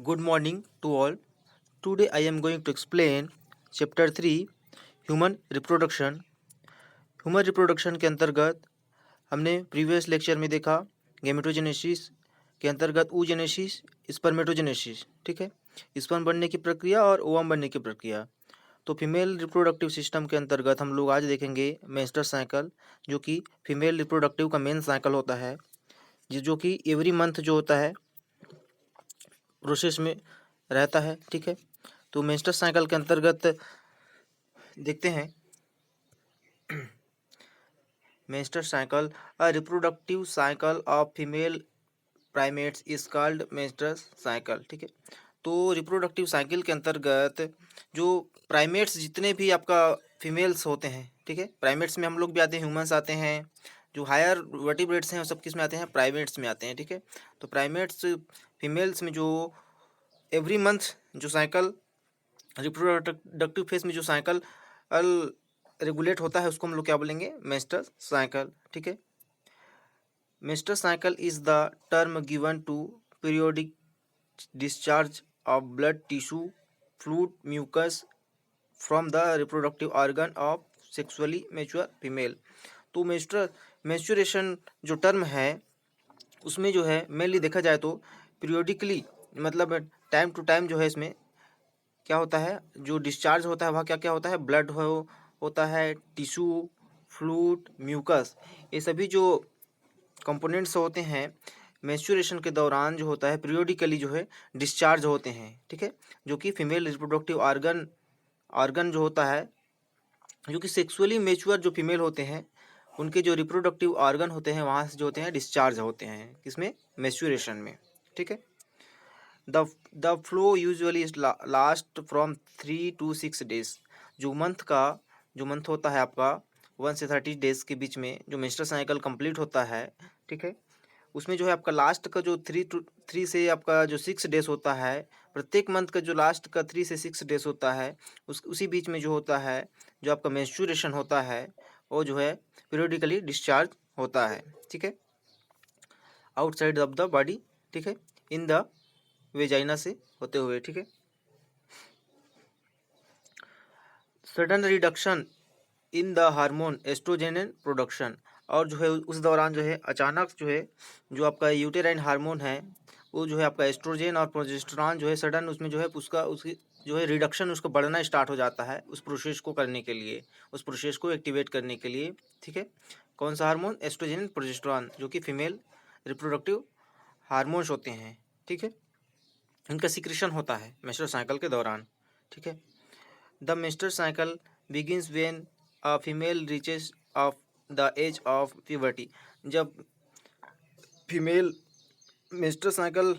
Good morning to all. Today I am going to explain chapter 3 human reproduction. Human reproduction के अंतर्गत हमने previous lecture में देखा gametogenesis के अंतर्गत oogenesis, स्पर्मेटोजेनेसिस। ठीक है, स्पर्म बनने की प्रक्रिया और ओवम बनने की प्रक्रिया। तो फीमेल रिप्रोडक्टिव सिस्टम के अंतर्गत हम लोग आज देखेंगे मेंस्ट्रुअल साइकिल, जो कि फीमेल रिप्रोडक्टिव का मेन साइकिल होता है, जो कि एवरी मंथ जो होता है प्रोसेस में रहता है। ठीक है, तो मेंस्ट्रुअल साइकिल के अंतर्गत देखते हैं menstrual cycle, a reproductive cycle of female primates is called menstrual cycle. ठीक है, तो रिप्रोडक्टिव साइकिल के अंतर्गत जो प्राइमेट्स जितने भी आपका फीमेल्स होते हैं, ठीक है, प्राइमेट्स में हम लोग भी आते हैं, ह्यूमंस आते हैं, जो हायर वर्टिब्रेट्स हैं वो सब किस में आते हैं, प्राइमेट्स में आते हैं। ठीक है, तो प्राइमेट्स फीमेल्स में जो एवरी मंथ जो साइकिल रिप्रोडक्टिव फेज में जो साइकिल रेगुलेट होता है उसको हम लोग क्या बोलेंगे, मेंस्ट्रुअल साइकिल। ठीक है, menstrual cycle is the term given to periodic discharge of blood tissue fluid mucus from the reproductive organ of sexually mature female. तो मेंस्ट्रुएशन जो टर्म है उसमें जो है मेनली देखा जाए तो पीरियोडिकली मतलब टाइम टू टाइम जो है इसमें क्या होता है, जो डिस्चार्ज होता है वह क्या क्या होता है, ब्लड होता है, टिश्यू, फ्लूइड, म्यूकस, ये सभी जो कंपोनेंट्स होते हैं मेंस्ट्रुएशन के दौरान जो होता है पीरियोडिकली जो है डिस्चार्ज होते हैं। ठीक है, जो कि फीमेल रिप्रोडक्टिव ऑर्गन जो होता है, जो कि सेक्सुअली मैच्योर जो फीमेल होते हैं उनके जो रिप्रोडक्टिव ऑर्गन होते हैं वहाँ से जो होते हैं डिस्चार्ज होते हैं, किसमें, मेंस्ट्रुएशन में। ठीक है, the flow usually last from 3 to 6 days। जो मंथ होता है आपका 1 से 30 डेज के बीच में जो मेंस्ट्रुअल साइकिल कंप्लीट होता है। ठीक है, उसमें जो है आपका लास्ट का जो 3 से आपका जो 6 डेज होता है, प्रत्येक मंथ का जो लास्ट का 3 से 6 डेज होता है उसी बीच में जो होता है जो आपका मेंस्ट्रुएशन होता है वो जो है पीरियोडिकली डिस्चार्ज होता है। ठीक है, आउटसाइड ऑफ द बॉडी, ठीक है, इन द वेजाइना से होते हुए। ठीक है, sudden reduction in the hormone estrogen production, और जो है उस दौरान जो है अचानक जो है जो आपका यूटेराइन हार्मोन है वो जो है आपका एस्ट्रोजेन और प्रोजेस्टेरॉन जो है सडन उसमें जो है उसकी जो है रिडक्शन उसको बढ़ना स्टार्ट हो जाता है उस प्रोसेस को करने के लिए, उस प्रोसेस को एक्टिवेट करने के लिए। ठीक है, कौन सा हार्मोन, एस्ट्रोजेन प्रोजेस्टेरॉन, जो कि फीमेल रिप्रोडक्टिव हार्मोन्स होते हैं। ठीक है, इनका सिक्रेशन होता है मेंस्ट्रुअल साइकिल के दौरान। ठीक है, the menstrual cycle begins when a female reaches of the age of puberty. जब फीमेल मेंस्ट्रुअल साइकिल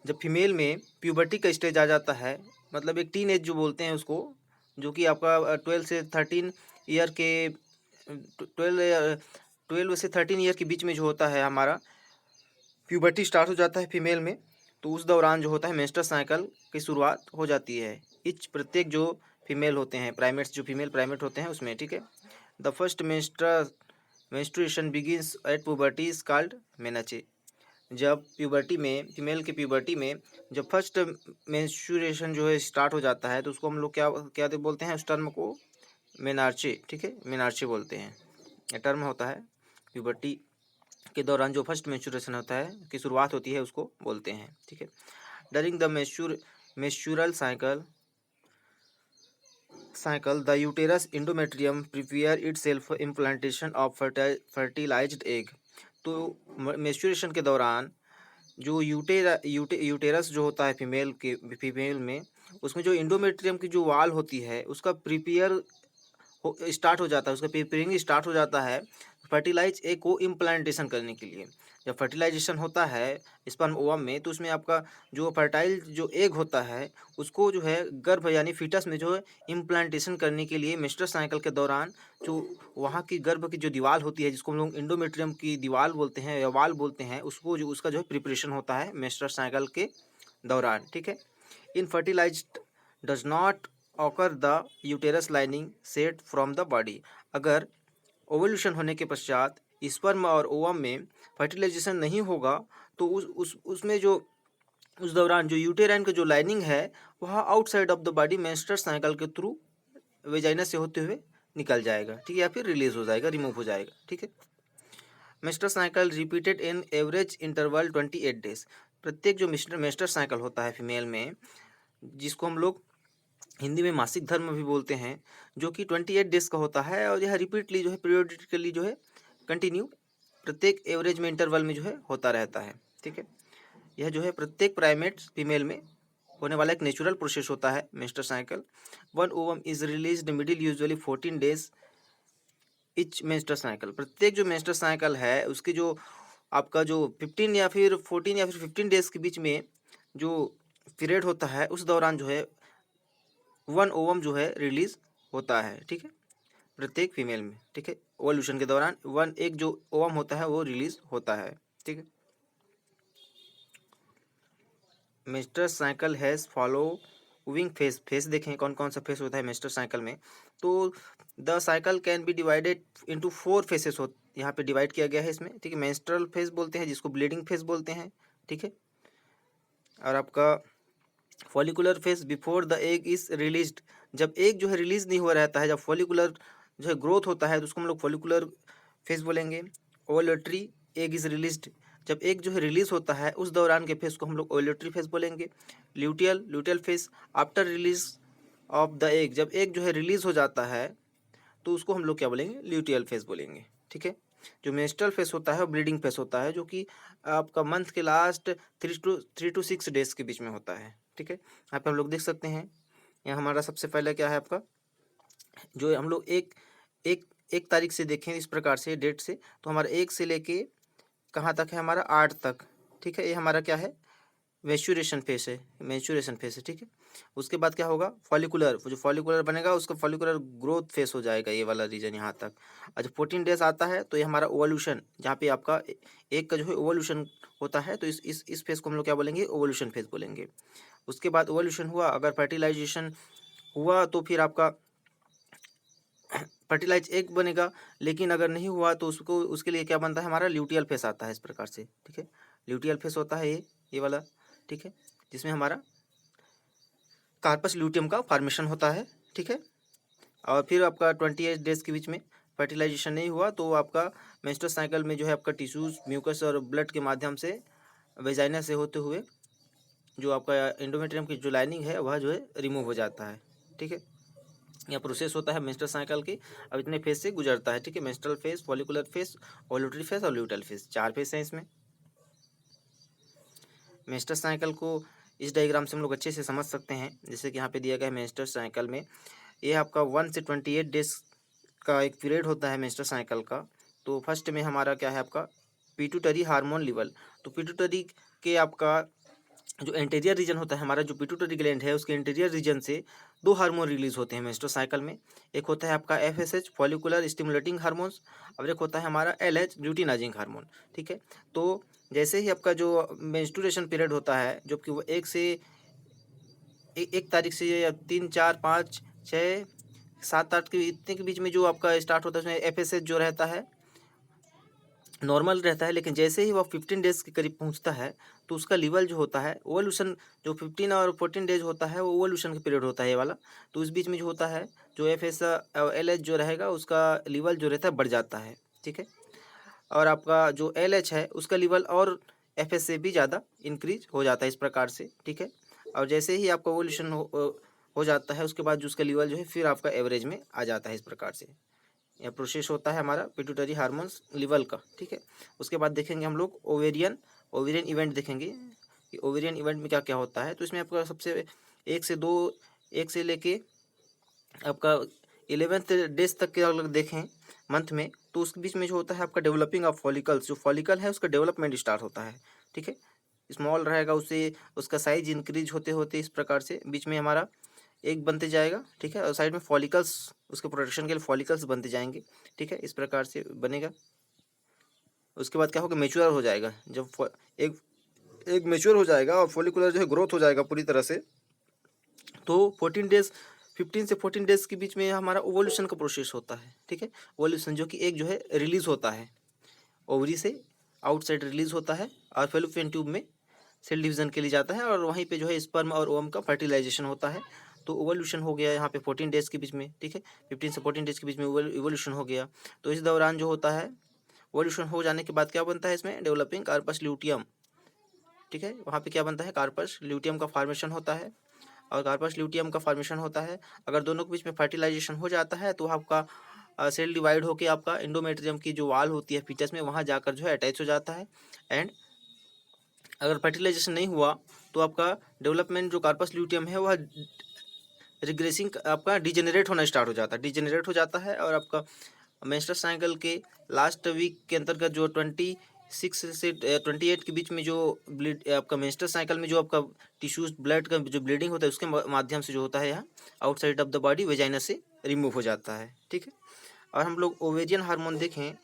जब फीमेल में प्यूबर्टी का स्टेज आ जाता है, मतलब एक टीन एज जो बोलते हैं उसको, जो कि आपका 12 से 13 ईयर के 12 से 13 ईयर के बीच में जो होता है हमारा प्यूबर्टी स्टार्ट हो जाता है फीमेल में, तो उस दौरान जो होता है मेंस्ट्रुअल साइकिल की शुरुआत हो जाती है प्रत्येक जो फीमेल होते हैं प्राइमेट्स, जो फीमेल प्राइमेट होते हैं उसमें। ठीक है, the first menstruation begins at puberty is called menarche. जब प्यूबर्टी में फीमेल के प्यूबर्टी में जब फर्स्ट मेंस्ट्रुएशन जो है स्टार्ट हो जाता है तो उसको हम लोग क्या क्या बोलते हैं, उस टर्म को मेनार्चे। ठीक है, मेनार्चे बोलते हैं, ये टर्म होता है प्यूबर्टी के दौरान जो फर्स्ट मेंस्ट्रुएशन होता है की शुरुआत होती है उसको बोलते हैं। ठीक है, during the menstrual cycle the uterus endometrium prepare itself implantation of fertilized egg. तो मेंस्ट्रुएशन के दौरान जो यूटेरस जो होता है फीमेल में उसमें जो इंडोमेट्रियम की जो वाल होती है उसका प्रिपेयर स्टार्ट हो जाता है, उसका प्रिपेयरिंग स्टार्ट हो जाता है फर्टिलाइज एग को इम्प्लांटेशन करने के लिए। जब फर्टिलाइजेशन होता है स्पर्म ओवम में तो उसमें आपका जो फर्टाइल जो एग होता है उसको जो है गर्भ यानी फीटस में जो है इम्प्लांटेशन करने के लिए मेंस्ट्रुअल साइकिल के दौरान जो वहाँ की गर्भ की जो दीवार होती है जिसको हम लोग इंडोमेट्रियम की दीवार बोलते हैं या वाल बोलते हैं, उसको जो उसका जो है प्रिपरेशन होता है मेंस्ट्रुअल साइकिल के दौरान। ठीक है, in fertilized does not occur the uterus lining set from the body. अगर ओवल्यूशन होने के पश्चात स्पर्म और ओवम में फर्टिलाइजेशन नहीं होगा तो उसमें जो उस दौरान जो यूटेराइन का जो लाइनिंग है वह outside of the body menstrual cycle के थ्रू वेजाइना से होते हुए निकल जाएगा, ठीक है, या फिर रिलीज हो जाएगा, रिमूव हो जाएगा, ठीक है। Menstrual cycle repeated in average interval 28 days. प्रत्येक जो मेंस्ट्रुअल साइकिल होता है फीमेल में, जिसको हम लोग हिंदी में मासिक धर्म भी बोलते हैं, जो कि 28 डेज का होता है और यह रिपीटली जो है पीरियोडिकली जो है कंटिन्यू प्रत्येक एवरेज में इंटरवल में जो है होता रहता है, ठीक है। यह जो है प्रत्येक प्राइमेट फीमेल में होने वाला एक नेचुरल प्रोसेस होता है menstrual cycle. One ovum is released middle usually 14 days etch menstrual cycle. प्रत्येक जो मेंस्ट्रुअल साइकिल है उसके जो आपका जो 15 या फिर 14 या फिर 15 डेज के बीच में जो पीरियड होता है उस दौरान जो है वन ओवम जो है रिलीज होता है, ठीक है, प्रत्येक फीमेल में, ठीक है। ओवल्यूशन के दौरान एक जो ओवम होता है वो रिलीज होता है, ठीक है। Menstrual cycle has following face देखें कौन कौन सा फेस होता है मेंस्ट्रुअल साइकिल में। तो the cycle can be divided into 4 faces हो, यहाँ पे डिवाइड किया गया है इसमें, ठीक है। मेंस्ट्रुअल फेस बोलते हैं जिसको ब्लीडिंग फेस बोलते हैं, ठीक है। और आपका follicular face before the egg is released, जब एग जो है रिलीज नहीं हुआ रहता है, जब फॉलिकुलर जो है ग्रोथ होता है तो उसको हम लोग फॉलिकुलर फेस बोलेंगे। ओवुलेटरी एग इज रिलीज्ड, जब एग जो है रिलीज होता है उस दौरान के फेस को हम लोग ओवुलेटरी फेस बोलेंगे। Luteal face after release of the egg, जब एग जो है रिलीज हो जाता है तो उसको हम लोग क्या बोलेंगे, ल्यूटियल फेस बोलेंगे, ठीक है। जो मेंस्ट्रुअल फेस होता है वो ब्लीडिंग फेस होता है, जो कि आपका मंथ के लास्ट 3 to 6 डेज के बीच में होता है, ठीक है। यहाँ पे हम लोग देख सकते हैं, यहाँ हमारा सबसे पहले क्या है आपका, जो हम लोग एक एक एक तारीख से देखें इस प्रकार से डेट से, तो हमारा 1 से लेके कहाँ तक है, हमारा 8 तक, ठीक है। ये हमारा क्या है, मेंस्ट्रुएशन फेस है, मेंस्ट्रुएशन फेस है, ठीक है। उसके बाद क्या होगा, फॉलिकुलर, जो फॉलिकुलर बनेगा उसका फॉलिकुलर ग्रोथ फेस हो जाएगा, ये वाला रीजन यहाँ तक। और जब 14 डेज आता है तो ये हमारा ओवल्यूशन, जहाँ पे आपका एक का जो है ओवल्यूशन होता है, तो इस फेस को हम लोग क्या बोलेंगे, ओवल्यूशन फेस बोलेंगे। उसके बाद ओवल्यूशन हुआ, अगर फर्टिलाइजेशन हुआ तो फिर आपका फर्टिलाइज एग बनेगा, लेकिन अगर नहीं हुआ तो उसको उसके लिए क्या बनता है, हमारा ल्यूटियल फेस आता है इस प्रकार से, ठीक है। ल्यूटियल फेस होता है ये वाला, ठीक है, जिसमें हमारा कार्पस ल्यूटियम का फॉर्मेशन होता है, ठीक है। और फिर आपका 28 डेज के बीच में फर्टिलाइजेशन नहीं हुआ तो आपका मेंस्ट्रुअल साइकिल में जो है आपका टिश्यूज, म्यूकस और ब्लड के माध्यम से वेजाइना से होते हुए जो आपका एंडोमेट्रियम की जो लाइनिंग है वह जो है रिमूव हो जाता है, ठीक है। यह प्रोसेस होता है मेंस्ट्रुअल साइकिल की। अब इतने फेज से गुजरता है, ठीक है। Menstrual phase, follicular phase, ovulatory phase और ल्यूटियल फेज, 4 फेज हैं इसमें। मेंस्ट्रुअल साइकिल को इस डायग्राम से हम लोग अच्छे से समझ सकते हैं, जैसे कि यहाँ पे दिया गया है मेंस्ट्रुअल साइकिल में ये आपका 1 से 28 डेज का एक पीरियड होता है मेंस्ट्रुअल साइकिल का। तो फर्स्ट में हमारा क्या है आपका पिट्यूटरी हार्मोन लेवल, तो पिट्यूटरी के आपका जो एंटीरियर रीजन होता है, हमारा जो पिट्यूटरी ग्लैंड है उसके एंटीरियर रीजन से 2 हार्मोन रिलीज होते हैं मेंस्ट्रुअल साइकिल में। एक होता है आपका FSH फॉलिकुलर स्टिमुलेटिंग हार्मोन्स, और एक होता है हमारा LH ल्यूटिनाइजिंग हार्मोन, ठीक है। तो जैसे ही आपका जो मेंस्ट्रुएशन पीरियड होता है, जो कि वो एक तारीख से या 3 4 5 6 7 8 के इतने के बीच में जो आपका स्टार्ट होता है उसमें FSH जो रहता है नॉर्मल रहता है, लेकिन जैसे ही वो 15 डेज के करीब पहुंचता है तो उसका लेवल जो होता है ओवल्यूशन, जो 15 और 14 डेज होता है वो ओवल्यूशन का पीरियड होता है ये वाला। तो इस बीच में जो होता है जो LH जो रहेगा उसका लेवल जो रहता है बढ़ जाता है, ठीक है। और आपका जो LH है उसका लेवल और FS से भी ज़्यादा इंक्रीज हो जाता है इस प्रकार से, ठीक है। और जैसे ही आपका ओवल्यूशन हो जाता है उसके बाद जो उसका लेवल जो है फिर आपका एवरेज में आ जाता है इस प्रकार से। यह प्रोसेस होता है हमारा पिट्यूटरी हार्मोन्स लेवल का, ठीक है। उसके बाद देखेंगे हम लोग ओवेरियन ओवेरियन इवेंट देखेंगे कि ओवेरियन इवेंट में क्या क्या होता है। तो इसमें आपका सबसे 1 से लेके आपका 11th डेज तक के अगर देखें मंथ में, तो उसके बीच में जो होता है आपका डेवलपिंग ऑफ फॉलिकल्स, जो फॉलिकल है उसका डेवलपमेंट स्टार्ट होता है, ठीक है। स्मॉल रहेगा उससे उसका साइज इंक्रीज होते होते इस प्रकार से बीच में हमारा एक बनते जाएगा, ठीक है। और साइड में फॉलिकल्स उसके प्रोटेक्शन के लिए फॉलिकल्स बनते जाएंगे, ठीक है, इस प्रकार से बनेगा। उसके बाद क्या होगा, मेच्योर हो जाएगा, जब एक एक मेच्योर हो जाएगा और फॉलिकुलर जो है ग्रोथ हो जाएगा पूरी तरह से, तो 15 से 14 डेज के बीच में हमारा ओवल्यूशन का प्रोसेस होता है, ठीक है। ओवल्यूशन जो कि एक जो है रिलीज होता है ओवरी से, आउटसाइड रिलीज होता है और फेलोपियन ट्यूब में सेल डिवीजन के लिए जाता है और वहीं पे जो है स्पर्म और ओवम का फर्टिलाइजेशन होता है। तो ओवल्यूशन हो गया यहाँ पे 14 डेज के बीच में, ठीक है, 15 से 14 डेज के बीच में इवोल्यूशन हो गया। तो इस दौरान जो होता है, इवोल्यूशन हो जाने के बाद क्या बनता है इसमें, डेवलपिंग कार्पस ल्यूटियम, ठीक है, वहाँ पे क्या बनता है, कार्पस ल्यूटियम का फॉर्मेशन होता है। और कार्पस ल्यूटियम का फॉर्मेशन होता है, अगर दोनों के बीच में फर्टिलाइजेशन हो जाता है तो आपका सेल डिवाइड होकर आपका एंडोमेट्रियम की जो वाल होती है फीटस में, वहाँ जाकर जो है अटैच हो जाता है। एंड अगर फर्टिलाइजेशन नहीं हुआ तो आपका डेवलपमेंट जो कार्पस ल्यूटियम है वह रिग्रेसिंग आपका डिजेनरेट होना स्टार्ट हो जाता है, डिजेनरेट हो जाता है। और आपका मेंस्ट्रुअल साइकिल के लास्ट वीक के अंतर्गत जो 26 से 28 के बीच में जो ब्लीड आपका मेंस्ट्रुअल साइकिल में जो आपका टिश्यूज ब्लड का जो ब्लीडिंग होता है उसके माध्यम से जो होता है यहाँ outside of the body vagina से रिमूव हो जाता है, ठीक है। और हम लोग ओवेरियन हार्मोन देखें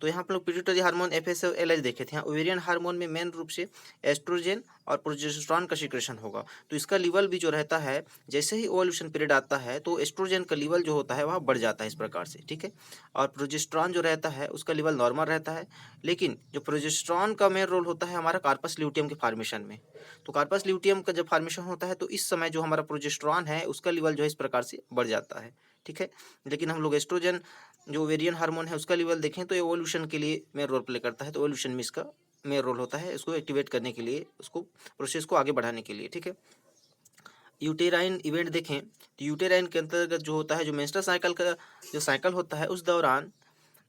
तो यहाँ पर लोग पिट्यूटरी हार्मोन FSH देखे थे। यहाँ ओवेरियन हार्मोन में मेन रूप से एस्ट्रोजन और प्रोजेस्टेरॉन का सिक्रेशन होगा। तो इसका लेवल भी जो रहता है, जैसे ही ओवल्यूशन पीरियड आता है तो एस्ट्रोजन का लेवल जो होता है वह बढ़ जाता है इस प्रकार से, ठीक है। और प्रोजेस्टेरॉन जो रहता है उसका लेवल नॉर्मल रहता है। लेकिन जो प्रोजेस्टेरॉन का मेन रोल होता है हमारा कार्पस ल्यूटियम के फॉर्मेशन में। तो कार्पस ल्यूटियम का जब फॉर्मेशन होता है तो इस समय जो हमारा प्रोजेस्टेरॉन है उसका लेवल जो है इस प्रकार से बढ़ जाता है, ठीक है। लेकिन हम लोग एस्ट्रोजन जो ओवेरियन हार्मोन है उसका लेवल देखें तो एवोल्यूशन के लिए मेन रोल प्ले करता है। तो एवोल्यूशन में इसका मेन रोल होता है, इसको एक्टिवेट करने के लिए, उसको प्रोसेस को आगे बढ़ाने के लिए, ठीक है। यूटेराइन इवेंट देखें तो यूटेराइन के अंतर्गत जो होता है, जो मेंस्ट्रुअल साइकिल का जो साइकिल होता है उस दौरान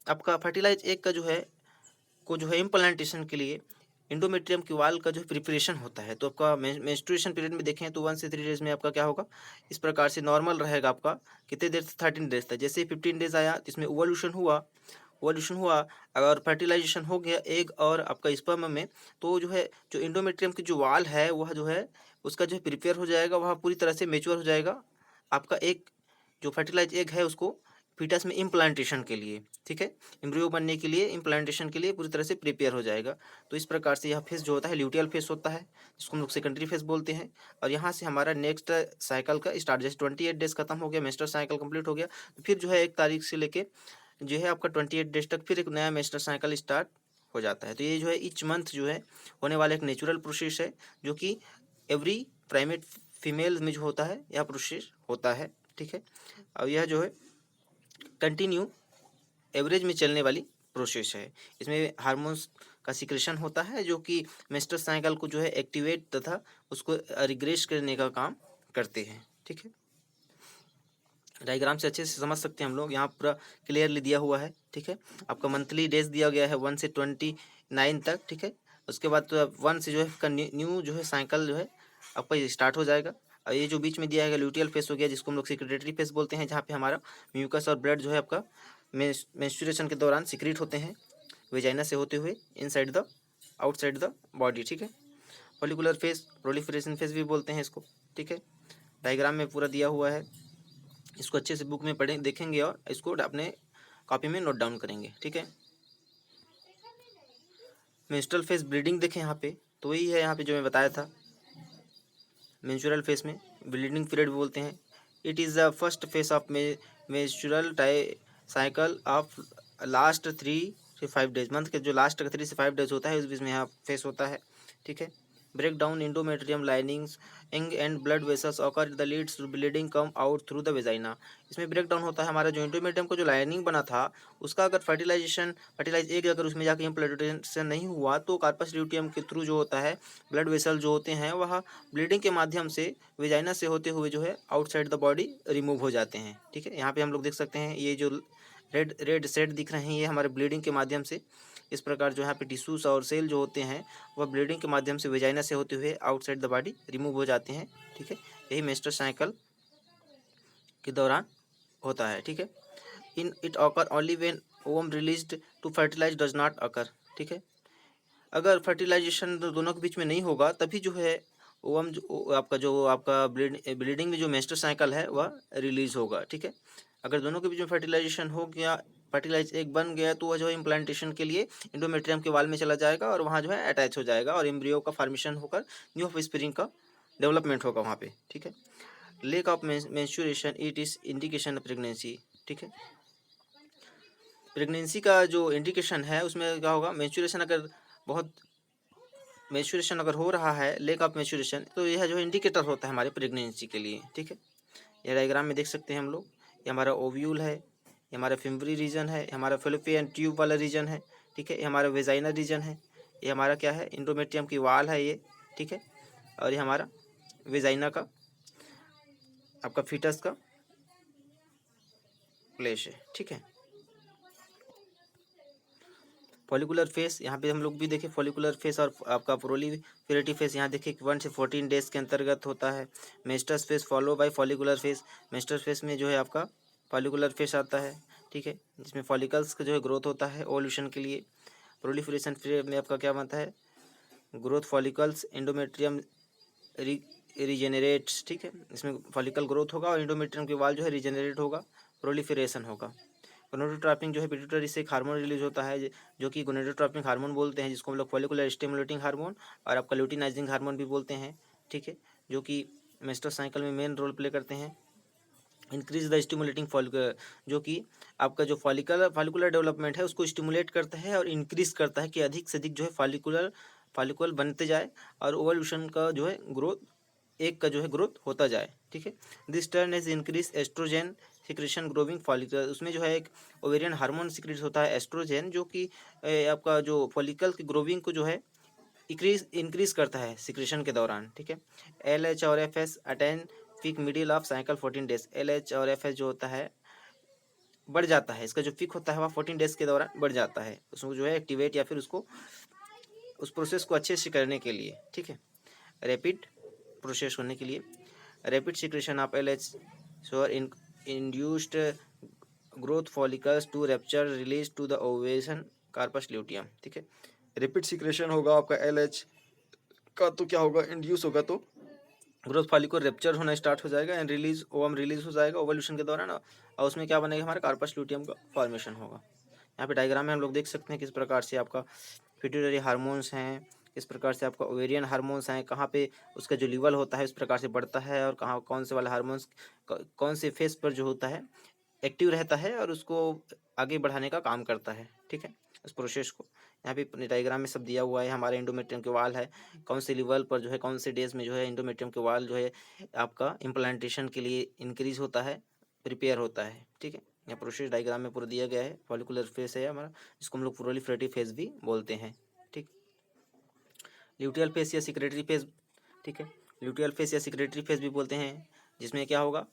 आपका फर्टिलाइज एग का जो है इम्प्लांटेशन के लिए इंडोमेट्रियम की वाल का जो प्रिपरेशन होता है। तो आपका मेंस्ट्रुएशन पीरियड में देखें तो 1 से 3 डेज में आपका क्या होगा, इस प्रकार से नॉर्मल रहेगा आपका कितने देर से 13 डेज तक। जैसे ही 15 डेज आया तो इसमें ओवल्यूशन हुआ अगर फर्टिलाइजेशन हो गया एग और आपका स्पर्म में, तो जो है जो इंडोमेट्रियम की जो वाल है वह जो है उसका जो है प्रिपेयर हो जाएगा, वह पूरी तरह से मेच्योर हो जाएगा। आपका एक जो फर्टिलाइज एग है उसको फीटस में इम्प्लांटेशन के लिए, ठीक है, एम्ब्रियो बनने के लिए, इम्प्लांटेशन के लिए पूरी तरह से प्रिपेयर हो जाएगा। तो इस प्रकार से यह फेस जो होता है ल्यूटियल फेस होता है, जिसको हम लोग सेकेंडरी फेस बोलते हैं। और यहाँ से हमारा नेक्स्ट साइकिल का स्टार्ट, जैसे 28 डेज खत्म हो गया, मेंस्ट्रुअल साइकिल कंप्लीट हो गया, तो फिर जो है 1 तारीख से लेके जो है आपका 28 डेज तक फिर एक नया मेंस्ट्रुअल साइकिल स्टार्ट हो जाता है। तो ये जो है ईच मंथ जो है होने वाला एक नेचुरल प्रोसेस है, जो कि एवरी प्राइमेट फीमेल में जो होता है यह प्रोसेस होता है, ठीक है। और यह जो है कंटिन्यू एवरेज में चलने वाली प्रोसेस है। इसमें हार्मोन्स का सिक्रेशन होता है जो कि मेंस्ट्रुअल साइकिल को जो है एक्टिवेट तथा उसको रिग्रेस करने का काम करते हैं, ठीक है। डायग्राम से अच्छे से समझ सकते हैं हम लोग, यहाँ पूरा क्लियरली दिया हुआ है, ठीक है। आपका मंथली डेज दिया गया है 1 से 29 तक, ठीक है। उसके बाद तो 1 से जो है आपका न्यू जो है साइकिल जो है आपका स्टार्ट हो जाएगा। और ये जो बीच में दिया है ल्यूटियल फेस हो गया, जिसको हम लोग सेक्रेटरी फेस बोलते हैं, जहाँ पे हमारा म्यूकस और ब्लड जो है आपका मेंस्ट्रुएशन के दौरान सिक्रीट होते हैं वेजाइना से होते हुए inside the outside the body, ठीक है। फॉलिकुलर फेस, प्रोलिफरेशन फेस भी बोलते हैं इसको, ठीक है। डायग्राम में पूरा दिया हुआ है, इसको अच्छे से बुक में पढ़ें देखेंगे और इसको अपने कॉपी में नोट डाउन करेंगे, ठीक है। मेंस्ट्रुअल फेस ब्लीडिंग देखें यहाँ पे, तो वही है यहाँ पे जो मैं बताया था, मेंस्ट्रुअल फेस में ब्लीडिंग पीरियड भी बोलते हैं। It is the first face of menstrual cycle of last 3 से 5 डेज, मंथ के जो लास्ट का 3 से 5 डेज होता है उस बीच में यहाँ फेस होता है, ठीक है। ब्रेक डाउन इंडोमेट्रियम लाइनिंग्स इंग and blood vessels occur the leads to bleeding come out through the vagina. इसमें ब्रेक डाउन होता है हमारा जो इंडोमेट्रियम का जो लाइनिंग बना था उसका अगर फर्टिलाइज एग अगर उसमें जाकर इम्प्लांटेशन नहीं हुआ तो कार्पस ल्यूटियम के थ्रू जो होता है ब्लड वेसल जो होते हैं वह ब्लीडिंग के माध्यम से वेजाइना से होते हुए जो है आउटसाइड द बॉडी रिमूव हो जाते हैं, ठीक है। यहाँ पे हम लोग देख सकते हैं ये जो रेड रेड शेड दिख रहे हैं ये हमारे ब्लीडिंग के माध्यम से इस प्रकार जो यहाँ पे टिश्यूज और सेल जो होते हैं वह ब्लीडिंग के माध्यम से वेजाइना से होते हुए आउटसाइड द बॉडी रिमूव हो जाते हैं, ठीक है। यही मेंस्ट्रुअल साइकिल के दौरान होता है, ठीक है। In it occur only when ovum released to fertilize does not occur, ठीक है। अगर फर्टिलाइजेशन दोनों के बीच में नहीं होगा तभी जो है ओवम जो आपका ब्लीडिंग में जो मेंस्ट्रुअल साइकिल है वह रिलीज होगा, ठीक है। अगर दोनों के बीच में फर्टिलाइजेशन हो गया, फर्टिलाइज एक बन गया, तो वह जो है इम्प्लांटेशन के लिए इंडोमेट्रियम के वाल में चला जाएगा और वहाँ जो है अटैच हो जाएगा और एम्ब्रियो का फॉर्मेशन होकर न्यू ऑफस्प्रिंग का डेवलपमेंट होगा वहाँ पे, ठीक है। Lake of menstruation it is indication of pregnancy, ठीक है। प्रेगनेंसी का जो इंडिकेशन है उसमें क्या होगा, मेंस्ट्रुएशन अगर बहुत मेंस्ट्रुएशन अगर हो रहा है, लैक ऑफ मेंस्ट्रुएशन, तो यह जो है इंडिकेटर होता है हमारे प्रेगनेंसी के लिए, ठीक है। ये डायग्राम में देख सकते हैं हम लोग, ये हमारा ओव्यूल है, ये हमारा फिम्बरी रीजन है, ये हमारा फेलोपियन ट्यूब वाला रीजन है, ठीक है। ये हमारा वेजाइनल रीजन है, ये हमारा क्या है, इंडोमेट्रियम की वाल है ये, ठीक है। और ये हमारा वेजाइना का आपका फीटस का प्लेस है, ठीक है। फॉलिकुलर फेस यहाँ पे हम लोग भी देखें, फॉलिकुलर फेस और आपका प्रोलिफेरेटिव फेस यहाँ देखें 1 से 14 डेज के अंतर्गत होता है। Menses phase follow by follicular phase, menses phase में जो है आपका फॉलिकुलर फेस आता है, ठीक है, जिसमें फॉलिकल्स का जो है ग्रोथ होता है ओवल्यूशन के लिए। प्रोलिफरेशन फेज में आपका क्या बनता है, ग्रोथ फॉलिकल्स, एंडोमेट्रियम रीजेनरेट्स, ठीक है, इसमें फॉलिकल ग्रोथ होगा और एंडोमेट्रियम की वाल जो है रीजेनरेट होगा, प्रोलिफरेशन होगा। गोनेडोट्रोपिन जो है पिट्यूटरी से एक हार्मोन रिलीज होता है जो कि गोनेडोट्रोपिन हार्मोन बोलते हैं, जिसको हम लोग फॉलिकुलर स्टिमुलेटिंग हार्मोन और आपका ल्यूटिनाइजिंग हार्मोन भी बोलते हैं, ठीक है, जो कि मेस्टर साइकिल में मेन रोल प्ले करते हैं। इंक्रीज द स्टिमुलेटिंग फॉलिकुलर, जो कि आपका जो फॉलिकुलर डेवलपमेंट है उसको स्टिमुलेट करता है और इंक्रीज करता है कि अधिक से अधिक जो है फॉलिकुल बनते जाए और ओवल्यूशन का जो है ग्रोथ एक का जो है ग्रोथ होता जाए, ठीक है। This turn is increase estrogen secretion growing follicle, उसमें जो है एक ओवेरियन हार्मोन सिक्रेट होता है एस्ट्रोजेन, जो कि आपका जो फॉलिकल की ग्रोविंग को जो है इंक्रीज करता है सिक्रेशन के दौरान, ठीक है। LH और FS attain peak middle of cycle 14 days, LH और FS जो होता है बढ़ जाता है, इसका जो पीक होता है वह 14 डेज के दौरान बढ़ जाता है, उसको जो है एक्टिवेट या फिर उसको उस प्रोसेस को अच्छे से करने के लिए, ठीक है, रैपिड प्रोसेस होने के लिए। Rapid secretion of LH surge induced growth follicles to rupture release to the ovation corpus luteum, ठीक है। रैपिड सिक्रेशन होगा आपका LH का, तो क्या होगा, इंड्यूस होगा, तो ग्रोथ फॉलिकल रैप्चर होना स्टार्ट हो जाएगा एंड ओवम रिलीज हो जाएगा ओवल्यूशन के दौरान, और उसमें क्या बनेगा, हमारा कार्पस ल्यूटियम का फॉर्मेशन होगा। यहाँ पे डायग्राम में हम लोग देख सकते हैं किस प्रकार से आपका पिट्यूटरी हार्मोन्स हैं, किस प्रकार से आपका ओवेरियन हार्मोन्स हैं, कहाँ पे उसका जो लेवल होता है उस प्रकार से बढ़ता है, और कहाँ कौन से वाला हार्मोन्स कौन से फेस पर जो होता है एक्टिव रहता है और उसको आगे बढ़ाने का काम करता है, ठीक है, उस प्रोसेस को। यहाँ पे डायग्राम में सब दिया हुआ है, हमारे एंडोमेट्रियम के वाल है, कौन से लेवल पर जो है कौन से डेज में जो है एंडोमेट्रियम के वाल जो है आपका इम्प्लांटेशन के लिए इंक्रीज होता है, प्रिपेयर होता है, ठीक है। यहाँ प्रोसेस डायग्राम में पूरा दिया गया है। फॉलिकुलर फेस है हमारा, जिसको हम लोग प्रोलिफरेटिव फेस भी बोलते हैं, ठीक। ल्यूटियल फेस या सिक्रेटरी फेस, ठीक है, ल्यूटियल फेस या सिक्रेटरी फेस भी बोलते हैं, जिसमें क्या होगा,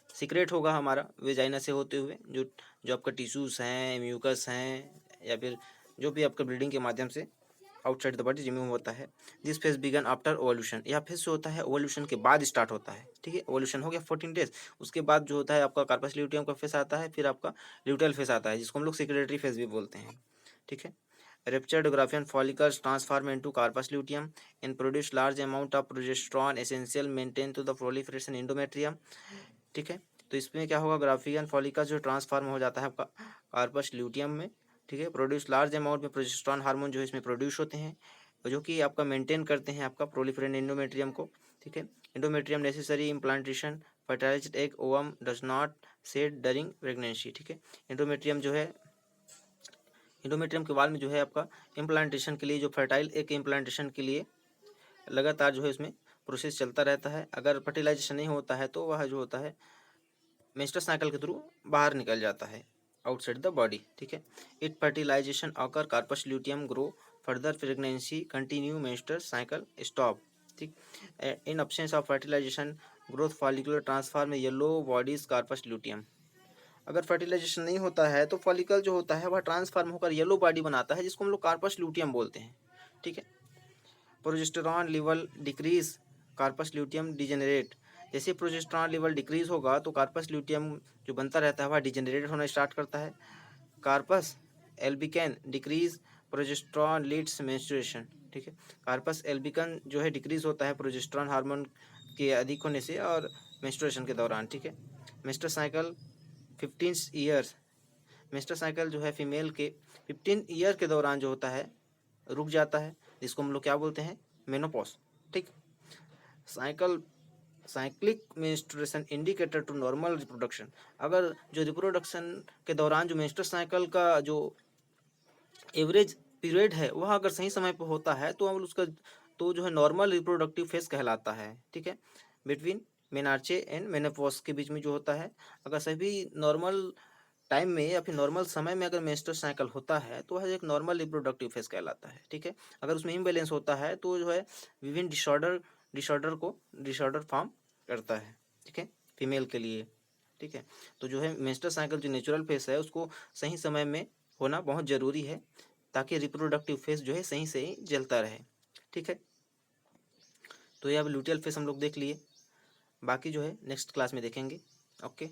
सीक्रेट होगा हमारा वेजाइना से होते हुए जो जो आपका टिश्यूज़ हैं, म्यूकस हैं, या फिर जो भी आपका ब्लीडिंग के माध्यम से आउटसाइड द बॉडी रिमूव होता है। This phase began after ovulation, यह फेज जो होता है ओवल्यूशन के बाद स्टार्ट होता है, ठीक है। ओवल्यूशन हो गया 14 डेज, उसके बाद जो होता है आपका कार्पस ल्यूटियम का फेस आता है, फिर आपका ल्यूटियल फेस आता है, जिसको हम लोग सेक्रेटरी फेस भी बोलते हैं, ठीक है। Ruptured Graafian follicles transform into corpus luteum and produce large amount of progesterone essential maintain to the proliferation endometrium, ठीक है। तो इसमें क्या होगा, ग्राफियन फॉलिकल जो ट्रांसफॉर्म हो जाता है आपका कार्पस ल्यूटियम में, ठीक है। प्रोड्यूस लार्ज अमाउंट में प्रोजेस्टेरोन हार्मोन जो है इसमें प्रोड्यूस होते हैं, जो कि आपका मेंटेन करते हैं आपका प्रोलिफरेंट एंडोमेट्रियम को, ठीक है। Endometrium necessary implantation fertilized egg ovum does not shed during pregnancy, ठीक है। एंडोमेट्रियम जो है एंडोमेट्रियम के वाल में जो है आपका इम्प्लांटेशन के लिए, जो फर्टाइल एक इम्प्लांटेशन के लिए लगातार जो है इसमें प्रोसेस चलता रहता है। अगर फर्टिलाइजेशन नहीं होता है तो वह जो होता है मेंस्ट्रुअल साइकिल के थ्रू बाहर निकल जाता है आउटसाइड द बॉडी, ठीक है। It fertilization occur corpus luteum grow further pregnancy continue menstrual cycle stop, ठीक। In absence of fertilization growth follicular transform yellow bodies corpus luteum, अगर फर्टिलाइजेशन नहीं होता है तो फॉलिकल जो होता है वह ट्रांसफॉर्म होकर येलो बॉडी बनाता है, जिसको हम लोग कार्पस ल्यूटियम बोलते हैं, ठीक है। Progesterone level decrease corpus luteum degenerate, जैसे प्रोजेस्टेरॉन लेवल डिक्रीज होगा तो कार्पस ल्यूटियम जो बनता रहता है वह डिजेनरेट होना स्टार्ट करता है। Corpus albicans decrease progesterone leads menstruation, ठीक है। कार्पस एल्बिकन जो है डिक्रीज होता है प्रोजेस्टेरॉन हार्मोन के अधिक होने से और मेंस्ट्रुएशन के दौरान, ठीक है। Menstrual cycle 15 years, menstrual cycle जो है फीमेल के 15 ईयर के दौरान जो होता है रुक जाता है, जिसको हम लोग क्या बोलते हैं, मेनोपॉज, ठीक। Cycle cyclic menstruation indicator to normal reproduction, अगर जो रिप्रोडक्शन के दौरान जो मेंस्ट्रुअल साइकिल का जो एवरेज पीरियड है वह अगर सही समय पर होता है तो हम उसका तो जो है नॉर्मल रिप्रोडक्टिव फेज कहलाता है, ठीक है। बिटवीन मेनार्चे एंड मेनोपॉज के बीच में जो होता है, अगर सभी नॉर्मल टाइम में या फिर नॉर्मल समय में अगर मेंस्ट्रुअल साइकिल होता है तो वह एक नॉर्मल रिप्रोडक्टिव फेज कहलाता है, ठीक है। अगर उसमें इम्बैलेंस होता है तो जो है विभिन्न डिसऑर्डर फॉर्म करता है, ठीक है, फीमेल के लिए, ठीक है। तो जो है मेंस्ट्रुअल साइकिल जो नेचुरल फेज है उसको सही समय में होना बहुत ज़रूरी है ताकि रिप्रोडक्टिव फेज जो है सही से ही चलता रहे, ठीक है। तो ये अब ल्यूटियल फेज हम लोग देख लिए, बाकी जो है नेक्स्ट क्लास में देखेंगे। ओके।